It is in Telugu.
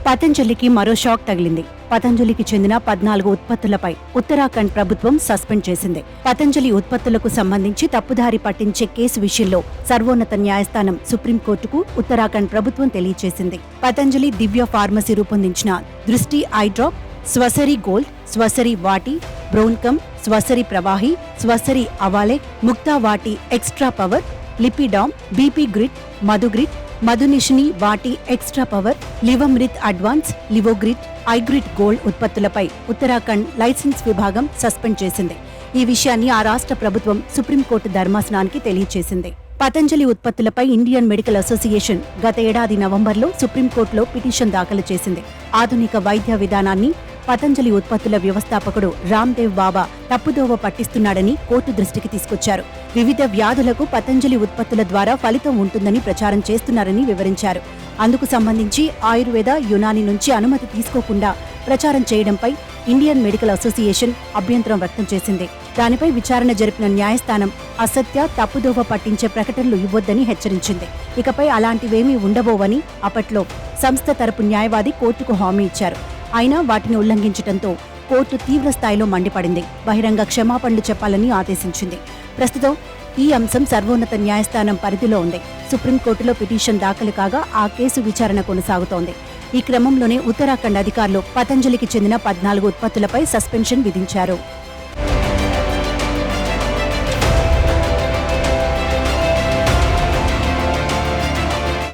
పతంజలికి మరో షాక్ తగిలింది. పతంజలికి చెందిన 14 ఉత్పత్తులపై ఉత్తరాఖండ్ ప్రభుత్వం సస్పెండ్ చేసింది. పతంజలి ఉత్పత్తులకు సంబంధించి తప్పుదారి పట్టించే కేసు విషయంలో సర్వోన్నత న్యాయస్థానం సుప్రీంకోర్టుకు ఉత్తరాఖండ్ ప్రభుత్వం తెలియజేసింది. పతంజలి దివ్య ఫార్మసీ రూపొందించిన దృష్టి I drop, Swasari gold, Swasari వాటి, బ్రౌన్కమ్, స్వసరి ప్రవాహి, స్వసరి అవాలే, ముక్తా వాటి ఎక్స్ట్రా పవర్, లిపిడామ్, బీపీ గ్రిడ్, మధుగ్రిడ్, మధునిషిని వాటి ఎక్స్ట్రా పవర్, లివమ్రిత్ అడ్వాన్స్, లివోగ్రిడ్, ఐగ్రిడ్ గోల్డ్ ఉత్పత్తులపై ఉత్తరాఖండ్ లైసెన్స్ విభాగం సస్పెండ్ చేసింది. ఈ విషయాన్ని ఆ రాష్ట్ర ప్రభుత్వం సుప్రీంకోర్టు ధర్మాసనానికి తెలియజేసింది. పతంజలి ఉత్పత్తులపై ఇండియన్ మెడికల్ అసోసియేషన్ గత ఏడాది నవంబర్లో సుప్రీంకోర్టులో పిటిషన్ దాఖలు చేసింది. ఆధునిక వైద్య విధానాన్ని పతంజలి ఉత్పత్తుల వ్యవస్థాపకుడు రామ్దేవ్ బాబా తప్పుదోవ పట్టిస్తున్నాడని కోర్టు దృష్టికి తీసుకొచ్చారు. వివిధ వ్యాధులకు పతంజలి ఉత్పత్తుల ద్వారా ఫలితం ఉంటుందని ప్రచారం చేస్తున్నారని వివరించారు. అందుకు సంబంధించి ఆయుర్వేద, యునాని నుంచి అనుమతి తీసుకోకుండా ప్రచారం చేయడంపై ఇండియన్ మెడికల్ అసోసియేషన్ అభ్యంతరం వ్యక్తం చేసింది. దానిపై విచారణ జరిపిన న్యాయస్థానం అసత్య, తప్పుదోవ పట్టించే ప్రకటనలు ఇవ్వొద్దని హెచ్చరించింది. ఇకపై అలాంటివేమీ ఉండబోవని అప్పట్లో సంస్థ తరపు న్యాయవాది కోర్టుకు హామీ ఇచ్చారు. అయినా వాటిని ఉల్లంఘించడంతో కోర్టు తీవ్ర స్థాయిలో మండిపడింది. బహిరంగ క్షమాపణలు చెప్పాలని ఆదేశించింది. ప్రస్తుతం ఈ అంశం సర్వోన్నత న్యాయస్థానం పరిధిలో ఉంది. సుప్రీంకోర్టులో పిటిషన్ దాఖలు కాగా ఆ కేసు విచారణ కొనసాగుతోంది. ఈ క్రమంలోనే ఉత్తరాఖండ్ అధికారులు పతంజలికి చెందిన 14 ఉత్పత్తులపై సస్పెన్షన్ విధించారు.